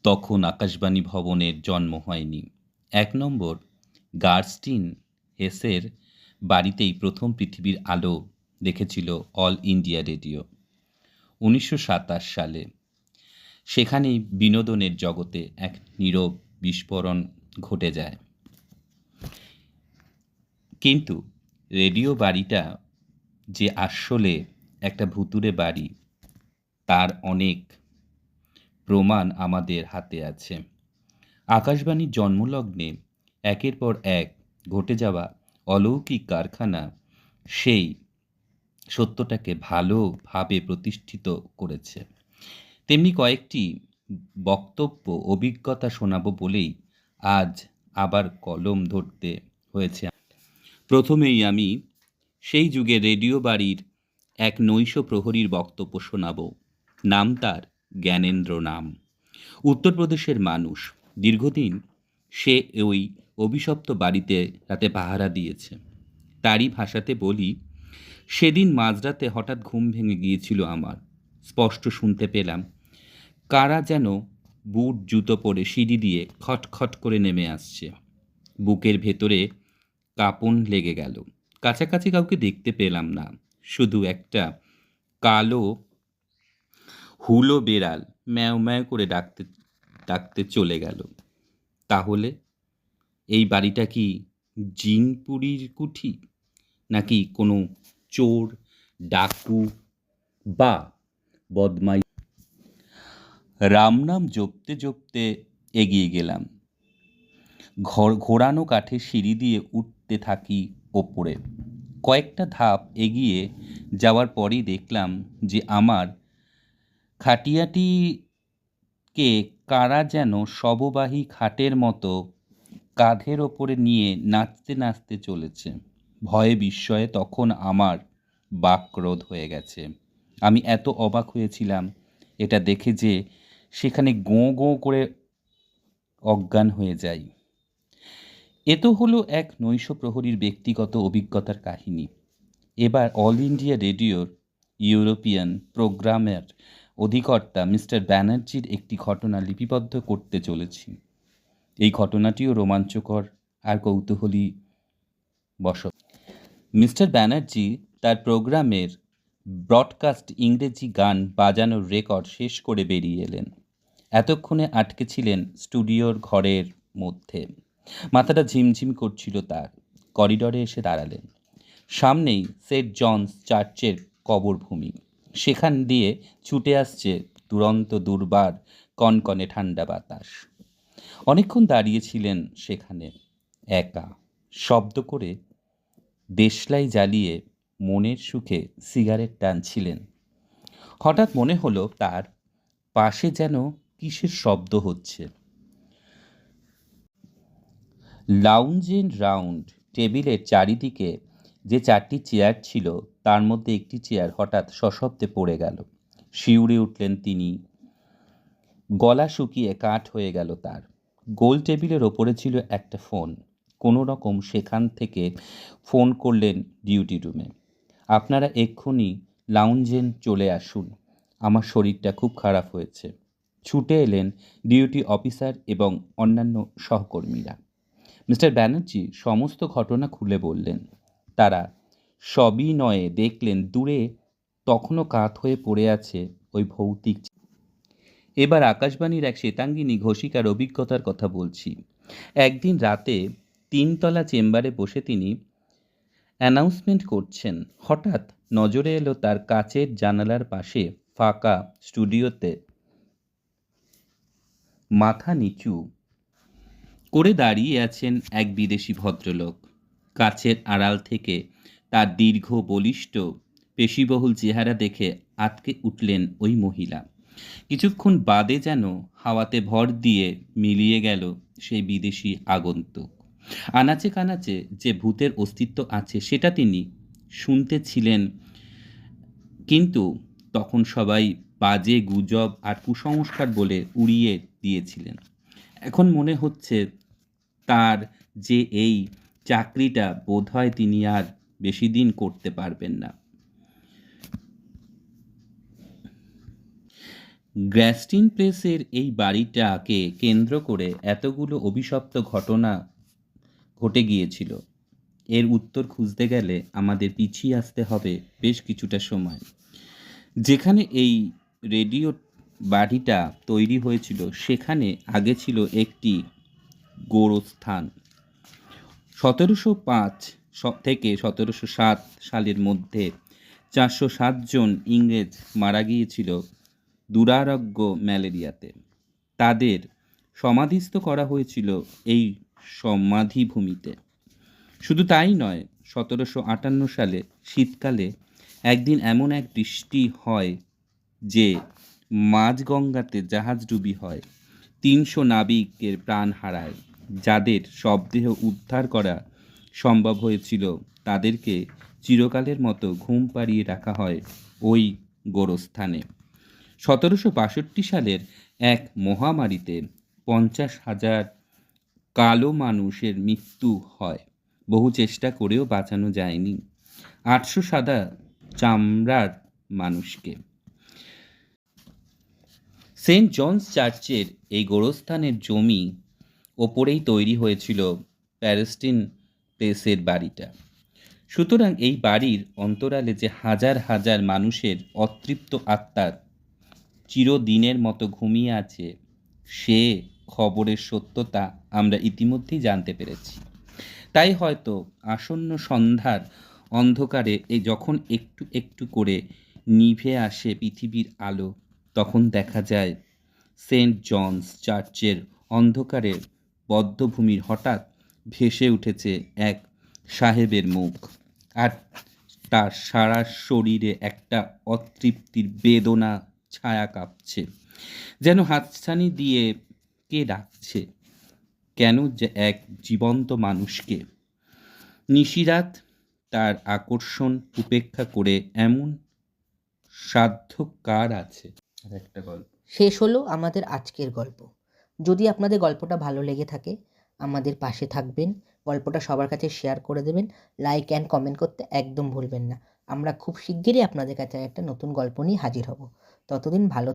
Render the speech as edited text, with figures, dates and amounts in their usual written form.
তখন আকাশবাণী ভবনের জন্ম হয়নি। ১ নম্বর, গারস্টিন হেসের বাড়িতেই প্রথম পৃথিবীর আলো দেখেছিল অল ইন্ডিয়া রেডিও ১৯২৭ সালে। সেখানেই বিনোদনের জগতে এক নীরব বিস্ফোরণ ঘটে যায়। কিন্তু রেডিও বাড়িটা যে আসলে একটা ভুতুড়ে বাড়ি, তার অনেক প্রমাণ আমাদের হাতে আছে। আকাশবাণীর জন্মলগ্নে একের পর এক ঘটে যাওয়া অলৌকিক কারখানা সেই সত্যটাকে ভালোভাবে প্রতিষ্ঠিত করেছে। তেমনি কয়েকটি বক্তব্য অভিজ্ঞতা শোনাবো বলেই আজ আবার কলম ধরতে হয়েছে। প্রথমেই আমি সেই যুগে রেডিও বাড়ির এক নৈশ প্রহরীর বক্তব্য শোনাব। নাম তার জ্ঞানেন্দ্র নাম। উত্তরপ্রদেশের মানুষ। দীর্ঘদিন সে ওই অভিশপ্ত বাড়িতে রাতে পাহারা দিয়েছে। তারই ভাষাতে বলি, সেদিন মাঝরাতে হঠাৎ ঘুম ভেঙে গিয়েছিল আমার। স্পষ্ট শুনতে পেলাম কারা যেন বুট জুতো পরে সিঁড়ি দিয়ে খটখট করে নেমে আসছে। বুকের ভেতরে কাঁপন লেগে গেল। কাছাকাছি কাউকে দেখতে পেলাম না, শুধু একটা কালো হুলো বেড়াল ম্যাও ম্যাও করে ডাকতে ডাকতে চলে গেল। তাহলে এই বাড়িটা কি জিনপুরীর কুঠি, নাকি কোনো চোর, ডাকু বা বদমাই? রাম নাম জপতে জপতে এগিয়ে গেলাম। ঘোরানো কাঠের সিঁড়ি দিয়ে উঠতে থাকি ওপরে। কয়েকটা ধাপ এগিয়ে যাওয়ার পরই দেখলাম যে আমার খাটিয়াটিকে কারা যেন শববাহী খাটের মতো কাঁধের ওপরে নিয়ে নাচতে নাচতে চলেছে। ভয়ে বিস্ময়ে তখন আমার বাকরোধ হয়ে গেছে। আমি এত অবাক হয়েছিলাম এটা দেখে যে সেখানে গোঁ গোঁ করে অজ্ঞান হয়ে যাই। এ তো হলো এক নৈশ প্রহরীর ব্যক্তিগত অভিজ্ঞতার কাহিনী। এবার অল ইন্ডিয়া রেডিওর ইউরোপিয়ান প্রোগ্রামের অধিকর্তা মিস্টার ব্যানার্জির একটি ঘটনা লিপিবদ্ধ করতে চলেছি। এই ঘটনাটিও রোমাঞ্চকর আর কৌতূহলী বশত। মিস্টার ব্যানার্জি তার প্রোগ্রামের ব্রডকাস্ট ইংরেজি গান বাজানোর রেকর্ড শেষ করে বেরিয়ে এলেন। এতক্ষণে আটকে ছিলেন স্টুডিওর ঘরের মধ্যে। মাথাটা ঝিমঝিম করছিল তার। করিডরে এসে দাঁড়ালেন। সামনেই সেন্ট জনস চার্চের কবরভূমি। সেখান দিয়ে ছুটে আসছে দুরন্ত দুর্বার কনকনে ঠান্ডা বাতাস। অনেকক্ষণ দাঁড়িয়েছিলেন সেখানে একা, শব্দ করে দেশলাই জ্বালিয়ে মনের সুখে সিগারেট টানছিলেন। হঠাৎ মনে হলো তার পাশে যেন কিসের শব্দ হচ্ছে। লাউঞ্জের রাউন্ড টেবিলের চারিদিকে যে 4টি চেয়ার ছিল তার মধ্যে একটি চেয়ার হঠাৎ সশব্দে পড়ে গেল। শিউরে উঠলেন তিনি। গলা শুকিয়ে কাঠ হয়ে গেল তার। গোল টেবিলের ওপরে ছিল একটা ফোন। কোনো রকম সেখান থেকে ফোন করলেন ডিউটি রুমে। আপনারা এক্ষুনি লাউঞ্জে চলে আসুন, আমার শরীরটা খুব খারাপ হয়েছে। ছুটে এলেন ডিউটি অফিসার এবং অন্যান্য সহকর্মীরা। মিস্টার ব্যানার্জি সমস্ত ঘটনা খুলে বললেন। তারা সবিনয়ে দেখলেন দূরে তখনও কাত হয়ে পড়ে আছে ওই ভৌতিক। এবার আকাশবাণীর এক শ্বেতাঙ্গিনী ঘোষিকার অভিজ্ঞতার কথা বলছি। একদিন রাতে 3তলা চেম্বারে বসে তিনি অ্যানাউন্সমেন্ট করছেন। হঠাৎ নজরে এলো তার কাচের জানালার পাশে ফাঁকা স্টুডিওতে মাথা নিচু করে দাঁড়িয়ে আছেন এক বিদেশি ভদ্রলোক। কাছের আড়াল থেকে তার দীর্ঘ বলিষ্ঠ পেশিবহুল চেহারা দেখে আঁতকে উঠলেন ওই মহিলা। কিছুক্ষণ বাদে যেন হাওয়াতে ভর দিয়ে মিলিয়ে গেল সেই বিদেশি আগন্তুক। আনাচে কানাচে যে ভূতের অস্তিত্ব আছে সেটা তিনি শুনতে ছিলেন, কিন্তু তখন সবাই বাজে গুজব আর কুসংস্কার বলে উড়িয়ে দিয়েছিলেন। এখন মনে হচ্ছে তার যে এই চাকরিটা বোধহয় তিনি আর বেশি দিন করতে পারবেন না। গ্র্যাস্টিন প্লেসের এই বাড়িটাকে কেন্দ্র করে এতগুলো অভিশপ্ত ঘটনা ঘটে গিয়েছিল, এর উত্তর খুঁজতে গেলে আমাদের পিছিয়ে আসতে হবে বেশ কিছুটা সময়। যেখানে এই রেডিও বাড়িটা তৈরি হয়েছিল সেখানে আগে ছিল একটি গোরস্থান। 1705 থেকে 1707 সালের মধ্যে 407 জন ইংরেজ মারা গিয়েছিল দুরারোগ্য ম্যালেরিয়াতে। তাদের সমাধিস্থ করা হয়েছিল এই সমাধিভূমিতে। শুধু তাই নয়, 1758 সালে শীতকালে একদিন এমন এক বৃষ্টি হয় যে মাঝগঙ্গাতে জাহাজডুবি হয়। 300 নাবিকের প্রাণ হারায়। যাদের শবদেহ উদ্ধার করা সম্ভব হয়েছিল তাদেরকে চিরকালের মতো ঘুম পাড়িয়ে রাখা হয় ওই গোরস্থানে। 1762 সালের এক মহামারীতে 50,000 কালো মানুষের মৃত্যু হয়। বহু চেষ্টা করেও বাঁচানো যায়নি 800 সাদা চামড়ার মানুষকে। সেন্ট জনস চার্চের এই গোরস্থানের জমি ওপরেই তৈরি হয়েছিল প্যালেস্টিন প্লেসের বাড়িটা। সুতরাং এই বাড়ির অন্তরালে যে হাজার হাজার মানুষের অতৃপ্ত আত্মার চিরদিনের মতো ঘুমিয়ে আছে, সে খবরের সত্যতা আমরা ইতিমধ্যেই জানতে পেরেছি। তাই হয়তো আসন্ন সন্ধ্যার অন্ধকারে এই যখন একটু একটু করে নিভে আসে পৃথিবীর আলো, তখন দেখা যায় সেন্ট জনস চার্চের অন্ধকারে বদ্ধভূমির হঠাৎ ভেসে উঠেছে এক সাহেবের মুখ, আর তার সারা শরীরে একটা অতৃপ্তির বেদনা ছায়া কাঁপছে, যেন হাতছানি দিয়ে কে ডাকছে, কেন যে এক জীবন্ত মানুষকে। নিশিরাত তার আকর্ষণ উপেক্ষা করে এমন সাধ্য কার আছে? আর একটা গল্প শেষ হলো আমাদের আজকের গল্প। যদি আপনাদের গল্পটা ভালো লেগে থাকে, আমাদের পাশে থাকবেন, গল্পটা সবার কাছে শেয়ার করে দেবেন, লাইক অ্যান্ড কমেন্ট করতে একদম ভুলবেন না। আমরা খুব শিগগিরই আপনাদের কাছে একটা নতুন গল্প নিয়ে হাজির হব। ততদিন ভালো